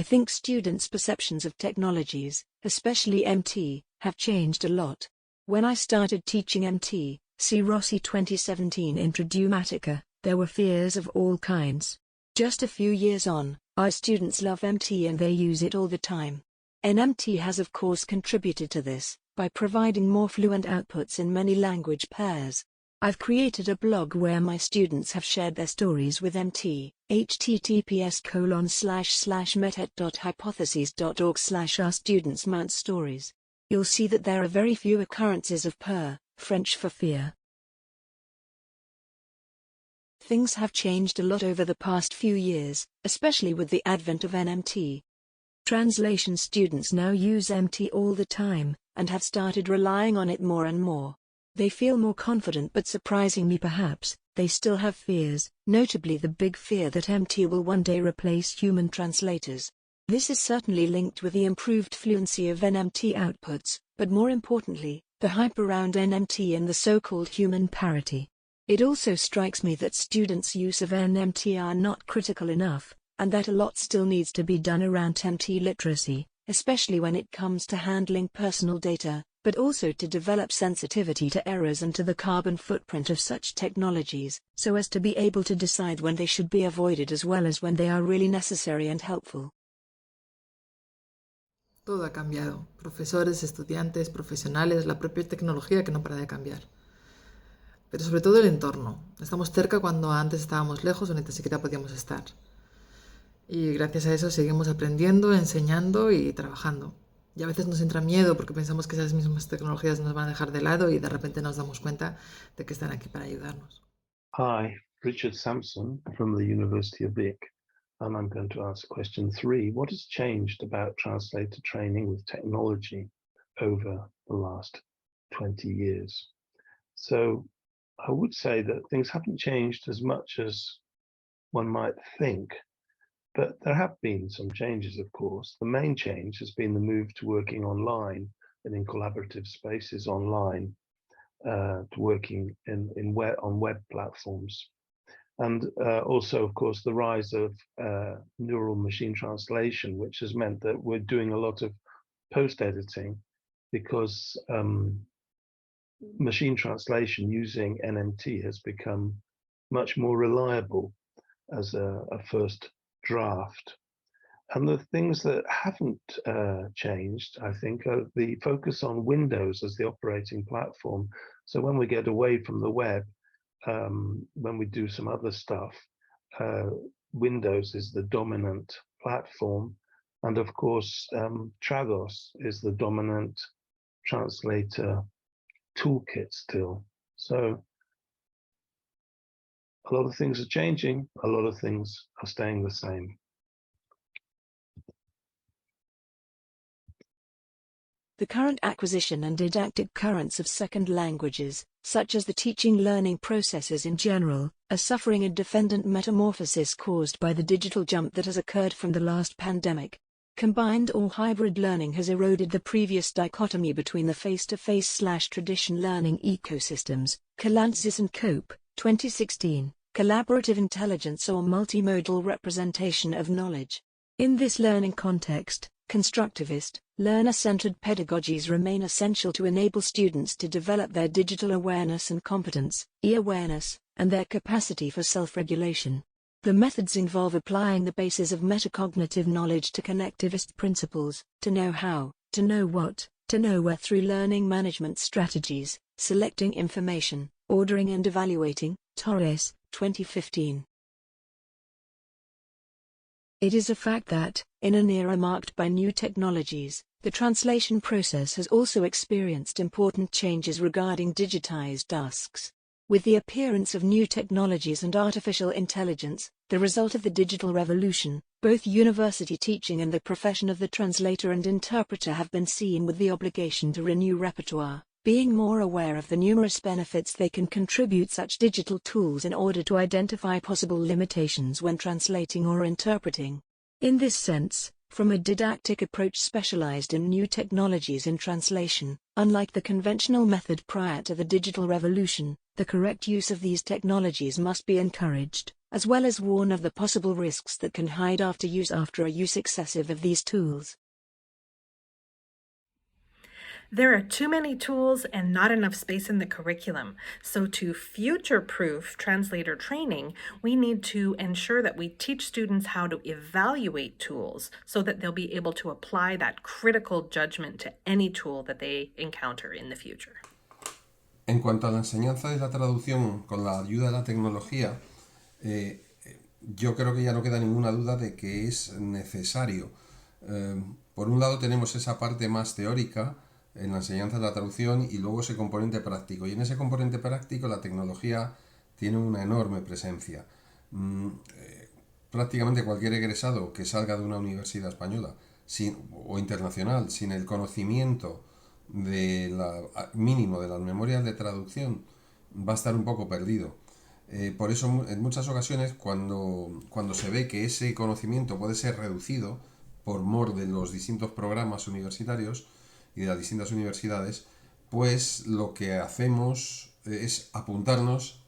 I think students' perceptions of technologies, especially MT, have changed a lot. When I started teaching MT, see Rossi 2017 Introdumatica, there were fears of all kinds. Just a few years on, our students love MT and they use it all the time. NMT has of course contributed to this, by providing more fluent outputs in many language pairs. I've created a blog where my students have shared their stories with MT, https://metet.hypotheses.org/our-students-mount-stories. You'll see that there are very few occurrences of peur, French for fear. Things have changed a lot over the past few years, especially with the advent of NMT. Translation students now use MT all the time, and have started relying on it more and more. They feel more confident, but surprisingly perhaps, they still have fears, notably the big fear that MT will one day replace human translators. This is certainly linked with the improved fluency of NMT outputs, but more importantly, the hype around NMT and the so-called human parity. It also strikes me that students' use of NMT are not critical enough, and that a lot still needs to be done around MT literacy, especially when it comes to handling personal data, but also to develop sensitivity to errors and to the carbon footprint of such technologies, so as to be able to decide when they should be avoided as well as when they are really necessary and helpful. Todo ha cambiado. Profesores, estudiantes, profesionales, la propia tecnología que no para de cambiar. Pero sobre todo el entorno. Estamos cerca cuando antes estábamos lejos o ni tan siquiera podíamos estar. Y gracias a eso seguimos aprendiendo, enseñando y trabajando. Y a veces nos entra miedo porque pensamos que esas mismas tecnologías nos van a dejar de lado y de repente nos damos cuenta de que están aquí para ayudarnos. Hi, Richard Samson from the University of Vic, and I'm going to ask question 3. What has changed about translator training with technology over the last 20 years? So I would say that things haven't changed as much as one might think, but there have been some changes, of course. The main change has been the move to working online and in collaborative spaces online, to working on web platforms. And also, of course, the rise of neural machine translation, which has meant that we're doing a lot of post-editing because machine translation using NMT has become much more reliable as a first draft. And the things that haven't changed, I think, are the focus on Windows as the operating platform. So when we get away from the web, when we do some other stuff, Windows is the dominant platform. And of course, Trados is the dominant translator toolkit still. So a lot of things are changing, a lot of things are staying the same. The current acquisition and didactic currents of second languages, such as the teaching-learning processes in general, are suffering a defendant metamorphosis caused by the digital jump that has occurred from the last pandemic. Combined or hybrid learning has eroded the previous dichotomy between the face-to-face/tradition learning ecosystems, Kalantzis and Cope, 2016, collaborative intelligence or multimodal representation of knowledge. In this learning context, constructivist, learner-centered pedagogies remain essential to enable students to develop their digital awareness and competence, e-awareness, and their capacity for self-regulation. The methods involve applying the basis of metacognitive knowledge to connectivist principles, to know how, to know what, to know where through learning management strategies, selecting information, ordering and evaluating, Torres, 2015. It is a fact that, in an era marked by new technologies, the translation process has also experienced important changes regarding digitized tasks. With the appearance of new technologies and artificial intelligence, the result of the digital revolution, both university teaching and the profession of the translator and interpreter have been seen with the obligation to renew repertoire, being more aware of the numerous benefits they can contribute such digital tools in order to identify possible limitations when translating or interpreting. In this sense, from a didactic approach specialized in new technologies in translation, unlike the conventional method prior to the digital revolution, the correct use of these technologies must be encouraged, as well as warn of the possible risks that can hide after a use excessive of these tools. There are too many tools and not enough space in the curriculum. So to future-proof translator training, we need to ensure that we teach students how to evaluate tools so that they'll be able to apply that critical judgment to any tool that they encounter in the future. En cuanto a la enseñanza de la traducción con la ayuda de la tecnología, yo creo que ya no queda ninguna duda de que es necesario. Por un lado tenemos esa parte más teórica en la enseñanza de la traducción y luego ese componente práctico. Y en ese componente práctico la tecnología tiene una enorme presencia. Prácticamente cualquier egresado que salga de una universidad española o internacional sin el conocimiento mínimo de las memorias de traducción va a estar un poco perdido. Por eso en muchas ocasiones cuando se ve que ese conocimiento puede ser reducido por mor de los distintos programas universitarios y de las distintas universidades, pues lo que hacemos es apuntarnos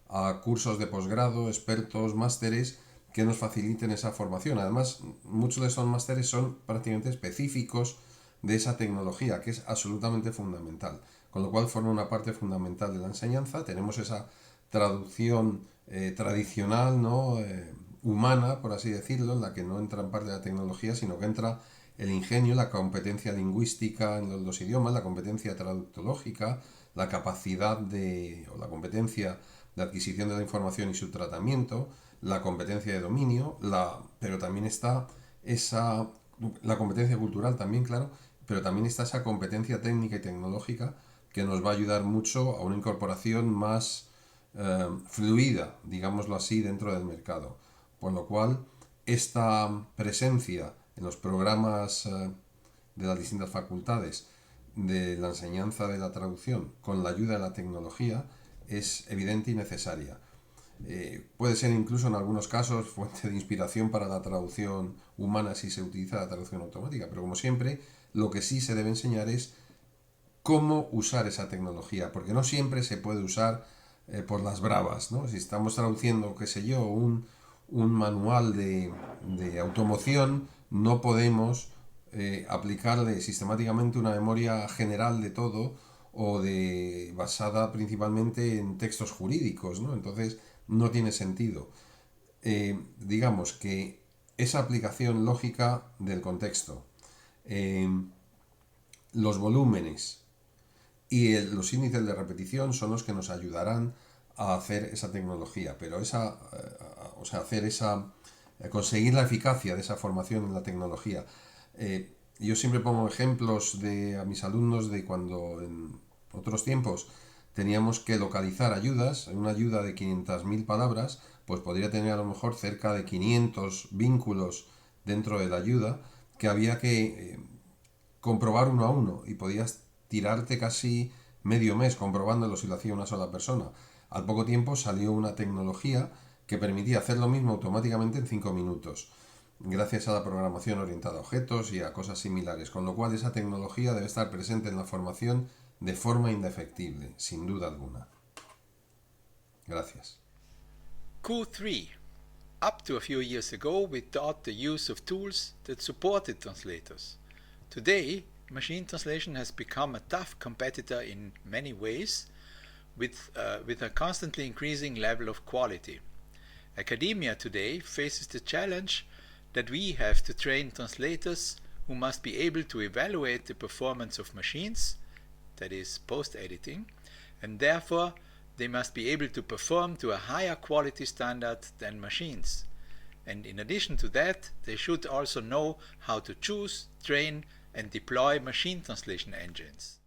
a cursos de posgrado, expertos, másteres que nos faciliten esa formación. Además, muchos de esos másteres son prácticamente específicos de esa tecnología, que es absolutamente fundamental, con lo cual forma una parte fundamental de la enseñanza. Tenemos esa traducción tradicional, ¿no? Humana, por así decirlo, en la que no entra en parte de la tecnología, sino que entra el ingenio, la competencia lingüística en los idiomas, la competencia traductológica, la capacidad o la competencia de adquisición de la información y su tratamiento, la competencia de dominio, pero también está la competencia cultural también, claro, pero también está esa competencia técnica y tecnológica que nos va a ayudar mucho a una incorporación más fluida, digámoslo así, dentro del mercado. Por lo cual, esta presencia en los programas de las distintas facultades de la enseñanza de la traducción con la ayuda de la tecnología es evidente y necesaria. Puede ser incluso en algunos casos fuente de inspiración para la traducción humana si se utiliza la traducción automática, pero como siempre, lo que sí se debe enseñar es cómo usar esa tecnología, porque no siempre se puede usar por las bravas, ¿no? Si estamos traduciendo, qué sé yo, un manual de automoción, no podemos aplicarle sistemáticamente una memoria general de todo o basada principalmente en textos jurídicos, ¿no? Entonces no tiene sentido. Digamos que esa aplicación lógica del contexto, los volúmenes y los índices de repetición son los que nos ayudarán a hacer esa tecnología, pero conseguir la eficacia de esa formación en la tecnología. Yo siempre pongo ejemplos a mis alumnos de cuando en otros tiempos teníamos que localizar ayudas. Una ayuda de 500.000 palabras, pues podría tener a lo mejor cerca de 500 vínculos dentro de la ayuda que había que comprobar uno a uno y podías tirarte casi medio mes comprobándolo si lo hacía una sola persona. Al poco tiempo salió una tecnología que permitía hacer lo mismo automáticamente en 5 minutos, gracias a la programación orientada a objetos y a cosas similares, con lo cual esa tecnología debe estar presente en la formación de forma indefectible, sin duda alguna. Gracias. Q3. Up to a few years ago, we taught the use of tools that supported translators. Today, machine translation has become a tough competitor in many ways, with a constantly increasing level of quality. Academia today faces the challenge that we have to train translators who must be able to evaluate the performance of machines, that is, post-editing, and therefore they must be able to perform to a higher quality standard than machines. And in addition to that, they should also know how to choose, train, and deploy machine translation engines.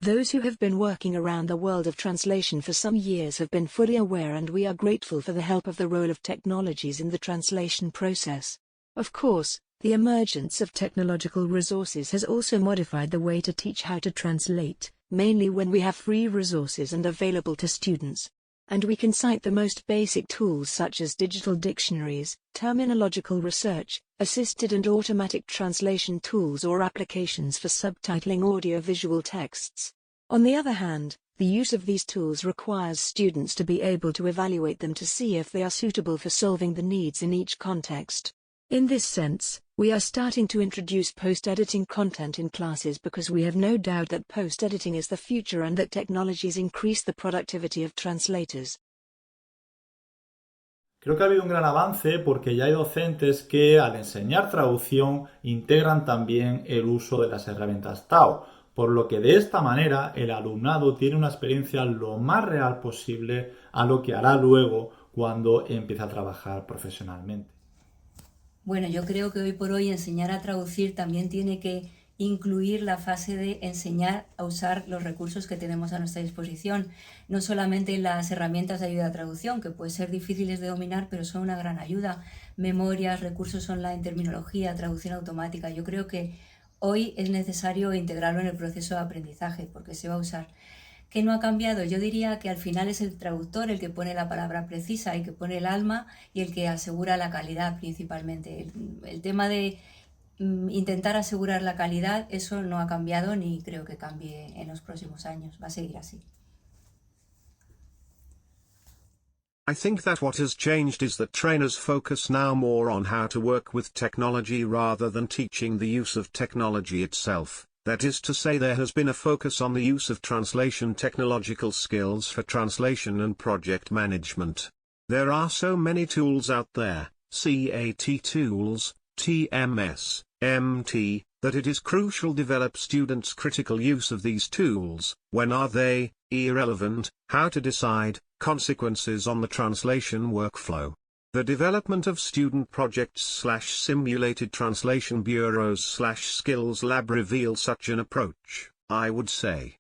Those who have been working around the world of translation for some years have been fully aware, and we are grateful for the help of the role of technologies in the translation process. Of course, the emergence of technological resources has also modified the way to teach how to translate, mainly when we have free resources and available to students. And we can cite the most basic tools such as digital dictionaries, terminological research, assisted and automatic translation tools, or applications for subtitling audio-visual texts. On the other hand, The use of these tools requires students to be able to evaluate them to see if they are suitable for solving the needs in each context. In this sense, we are starting to introduce post-editing content in classes because we have no doubt that post-editing is the future and that technologies increase the productivity of translators. Creo que ha habido un gran avance porque ya hay docentes que al enseñar traducción integran también el uso de las herramientas TAO, por lo que de esta manera el alumnado tiene una experiencia lo más real posible a lo que hará luego cuando empiece a trabajar profesionalmente. Bueno, yo creo que hoy por hoy enseñar a traducir también tiene que incluir la fase de enseñar a usar los recursos que tenemos a nuestra disposición, no solamente las herramientas de ayuda a traducción, que pueden ser difíciles de dominar, pero son una gran ayuda, memorias, recursos online, terminología, traducción automática. Yo creo que hoy es necesario integrarlo en el proceso de aprendizaje porque se va a usar. ¿Qué no ha cambiado? Yo diría que al final es el traductor el que pone la palabra precisa y que pone el alma y el que asegura la calidad principalmente. El tema de intentar asegurar la calidad, eso no ha cambiado ni creo que cambie en los próximos años. Va a seguir así. I think that what has changed is that trainers focus now more on how to work with technology rather than teaching the use of technology itself. That is to say, there has been a focus on the use of translation technological skills for translation and project management. There are so many tools out there, CAT tools, TMS, MT, that it is crucial to develop students' critical use of these tools. When are they irrelevant? How to decide, consequences on the translation workflow. The development of student projects/simulated translation bureaus/skills lab reveal such an approach, I would say.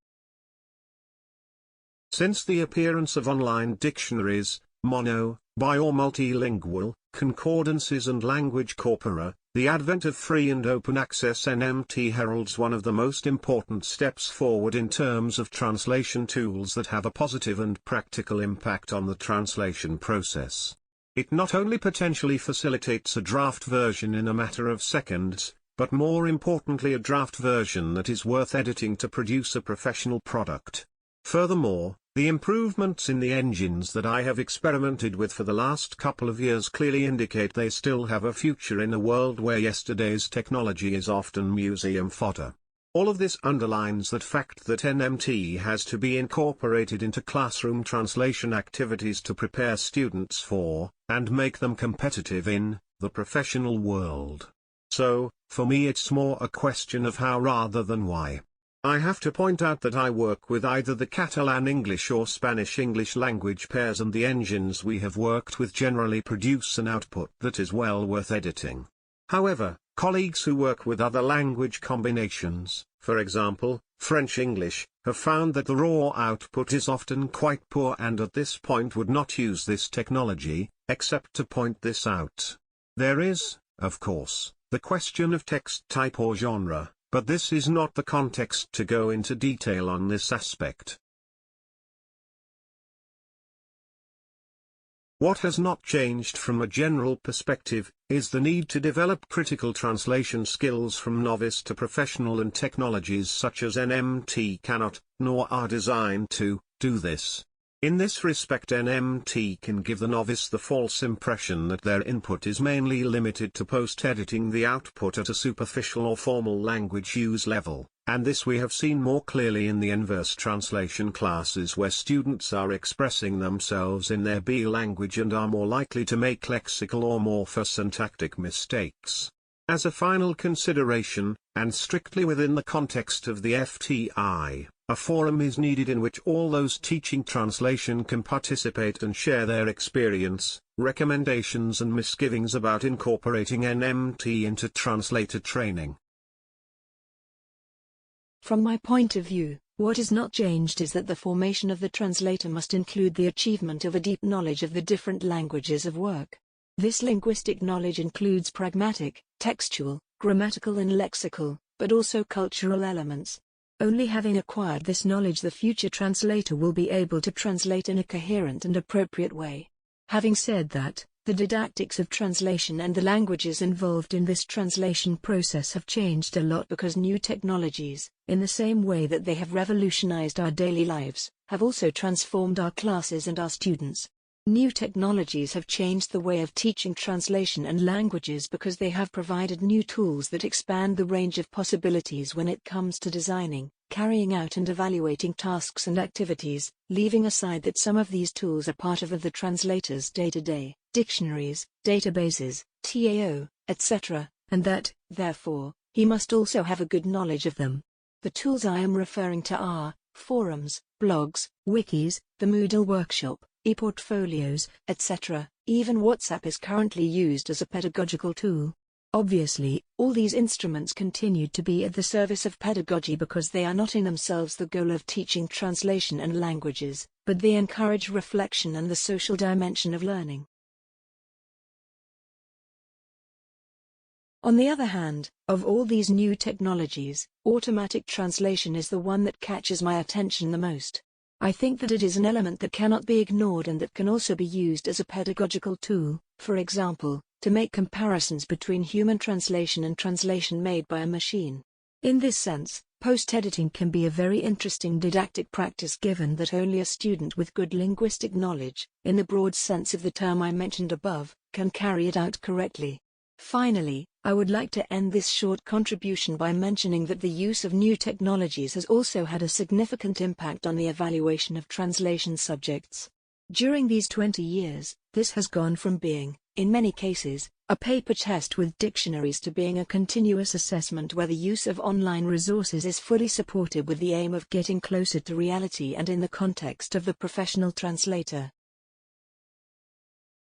Since the appearance of online dictionaries, mono, bi or multilingual, concordances and language corpora, the advent of free and open access NMT heralds one of the most important steps forward in terms of translation tools that have a positive and practical impact on the translation process. It not only potentially facilitates a draft version in a matter of seconds, but more importantly a draft version that is worth editing to produce a professional product. Furthermore, the improvements in the engines that I have experimented with for the last couple of years clearly indicate they still have a future in a world where yesterday's technology is often museum fodder. All of this underlines that fact that NMT has to be incorporated into classroom translation activities to prepare students for, and make them competitive in, the professional world. So, for me it's more a question of how rather than why. I have to point out that I work with either the Catalan English or Spanish English language pairs, and the engines we have worked with generally produce an output that is well worth editing. However, colleagues who work with other language combinations, for example, French-English, have found that the raw output is often quite poor and at this point would not use this technology, except to point this out. There is, of course, the question of text type or genre, but this is not the context to go into detail on this aspect. What has not changed from a general perspective, is the need to develop critical translation skills from novice to professional, and technologies such as NMT cannot, nor are designed to, do this. In this respect NMT can give the novice the false impression that their input is mainly limited to post-editing the output at a superficial or formal language use level, and this we have seen more clearly in the inverse translation classes where students are expressing themselves in their B language and are more likely to make lexical or morphosyntactic mistakes. As a final consideration, and strictly within the context of the FTI, a forum is needed in which all those teaching translation can participate and share their experience, recommendations and misgivings about incorporating NMT into translator training. From my point of view, what is not changed is that the formation of the translator must include the achievement of a deep knowledge of the different languages of work. This linguistic knowledge includes pragmatic, textual, grammatical and lexical, but also cultural elements. Only having acquired this knowledge the future translator will be able to translate in a coherent and appropriate way. Having said that, The didactics of translation and the languages involved in this translation process have changed a lot because new technologies, in the same way that they have revolutionized our daily lives, have also transformed our classes and our students. New technologies have changed the way of teaching translation and languages because they have provided new tools that expand the range of possibilities when it comes to designing, carrying out and evaluating tasks and activities, leaving aside that some of these tools are part of the translator's day-to-day, dictionaries, databases, TAO, etc., and that, therefore, he must also have a good knowledge of them. The tools I am referring to are forums, blogs, wikis, the Moodle workshop, e-portfolios, etc. Even WhatsApp is currently used as a pedagogical tool. Obviously, all these instruments continue to be at the service of pedagogy because they are not in themselves the goal of teaching translation and languages, but they encourage reflection and the social dimension of learning. On the other hand, of all these new technologies, automatic translation is the one that catches my attention the most. I think that it is an element that cannot be ignored and that can also be used as a pedagogical tool, for example, to make comparisons between human translation and translation made by a machine. In this sense, post-editing can be a very interesting didactic practice given that only a student with good linguistic knowledge, in the broad sense of the term I mentioned above, can carry it out correctly. Finally, I would like to end this short contribution by mentioning that the use of new technologies has also had a significant impact on the evaluation of translation subjects. During these 20 years, this has gone from being, in many cases, a paper test with dictionaries to being a continuous assessment where the use of online resources is fully supported with the aim of getting closer to reality and in the context of the professional translator.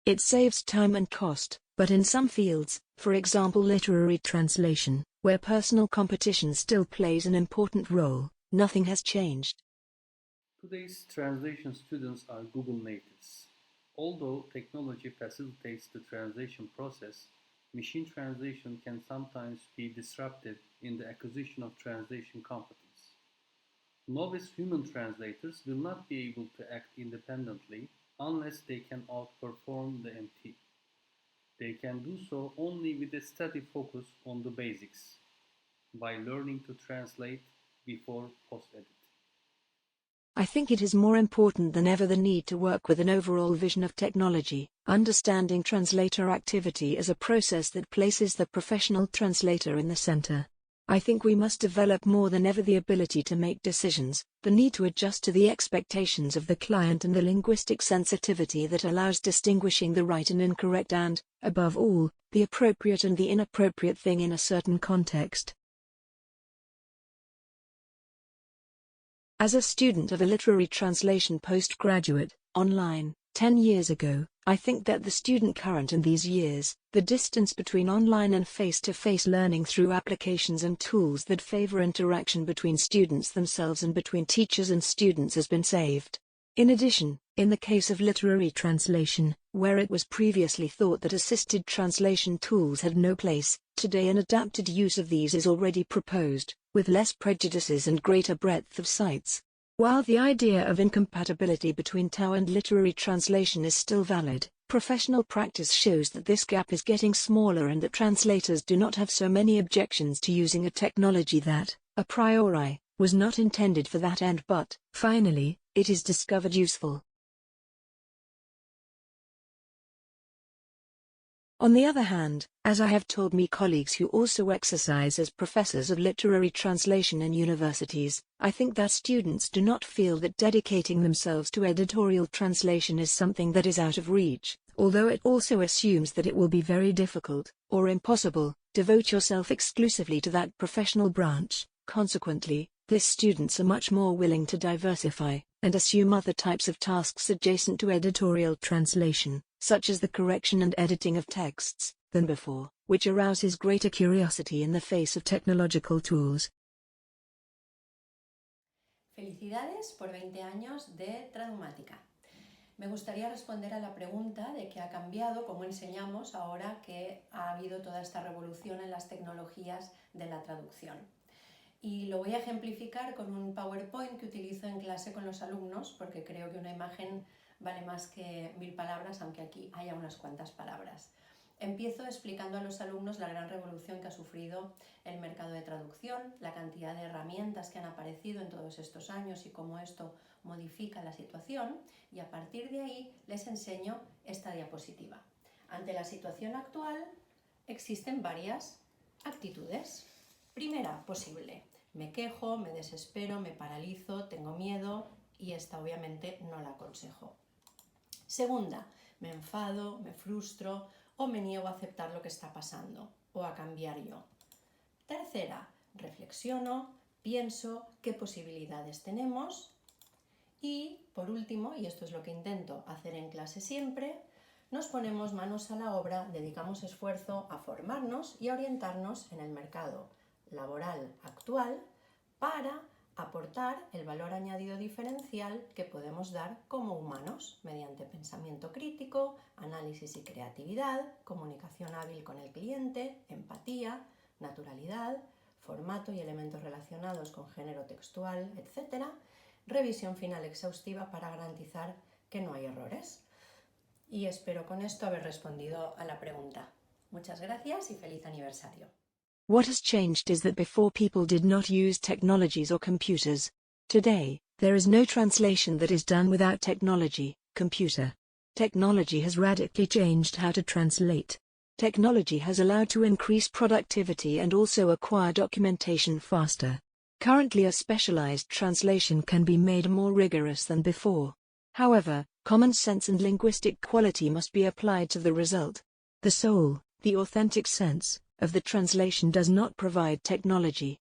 It saves time and cost, but in some fields, for example literary translation, where personal competition still plays an important role, nothing has changed. Today's translation students are Google natives. Although technology facilitates the translation process, machine translation can sometimes be disrupted in the acquisition of translation competence. Novice human translators will not be able to act independently unless they can outperform the MT. They can do so only with a steady focus on the basics, by learning to translate before post-edit. I think it is more important than ever the need to work with an overall vision of technology, understanding translator activity as a process that places the professional translator in the center. I think we must develop more than ever the ability to make decisions, the need to adjust to the expectations of the client and the linguistic sensitivity that allows distinguishing the right and incorrect and, above all, the appropriate and the inappropriate thing in a certain context. As a student of a literary translation postgraduate, online, 10 years ago, I think that the student current in these years, the distance between online and face-to-face learning through applications and tools that favor interaction between students themselves and between teachers and students has been saved. In addition, in the case of literary translation, where it was previously thought that assisted translation tools had no place, today an adapted use of these is already proposed, with less prejudices and greater breadth of sites. While the idea of incompatibility between TAO and literary translation is still valid, professional practice shows that this gap is getting smaller and that translators do not have so many objections to using a technology that, a priori, was not intended for that end but, finally, it is discovered useful. On the other hand, as I have told my colleagues who also exercise as professors of literary translation in universities, I think that students do not feel that dedicating themselves to editorial translation is something that is out of reach, although it also assumes that it will be very difficult, or impossible, to devote yourself exclusively to that professional branch. Consequently, these students are much more willing to diversify, and assume other types of tasks adjacent to editorial translation, such as the correction and editing of texts, than before, which arouses greater curiosity in the face of technological tools. Felicidades por 20 años de Tradumática. Me gustaría responder a la pregunta de qué ha cambiado, cómo enseñamos ahora que ha habido toda esta revolución en las tecnologías de la traducción. Y lo voy a ejemplificar con un PowerPoint que utilizo en clase con los alumnos, porque creo que una imagen vale más que 1000 palabras, aunque aquí haya unas cuantas palabras. Empiezo explicando a los alumnos la gran revolución que ha sufrido el mercado de traducción, la cantidad de herramientas que han aparecido en todos estos años y cómo esto modifica la situación, y a partir de ahí les enseño esta diapositiva. Ante la situación actual existen varias actitudes. Primera posible: me quejo, me desespero, me paralizo, tengo miedo, y esta obviamente no la aconsejo. Segunda, me enfado, me frustro o me niego a aceptar lo que está pasando o a cambiar yo. Tercera, reflexiono, pienso qué posibilidades tenemos. Y por último, y esto es lo que intento hacer en clase siempre, nos ponemos manos a la obra, dedicamos esfuerzo a formarnos y a orientarnos en el mercado laboral actual para aportar el valor añadido diferencial que podemos dar como humanos mediante pensamiento crítico, análisis y creatividad, comunicación hábil con el cliente, empatía, naturalidad, formato y elementos relacionados con género textual, etc. Revisión final exhaustiva para garantizar que no hay errores. Y espero con esto haber respondido a la pregunta. Muchas gracias y feliz aniversario. What has changed is that before people did not use technologies or computers. Today, there is no translation that is done without technology, computer. Technology has radically changed how to translate. Technology has allowed to increase productivity and also acquire documentation faster. Currently, a specialized translation can be made more rigorous than before. However, common sense and linguistic quality must be applied to the result. The soul, the authentic sense, of the translation does not provide technology.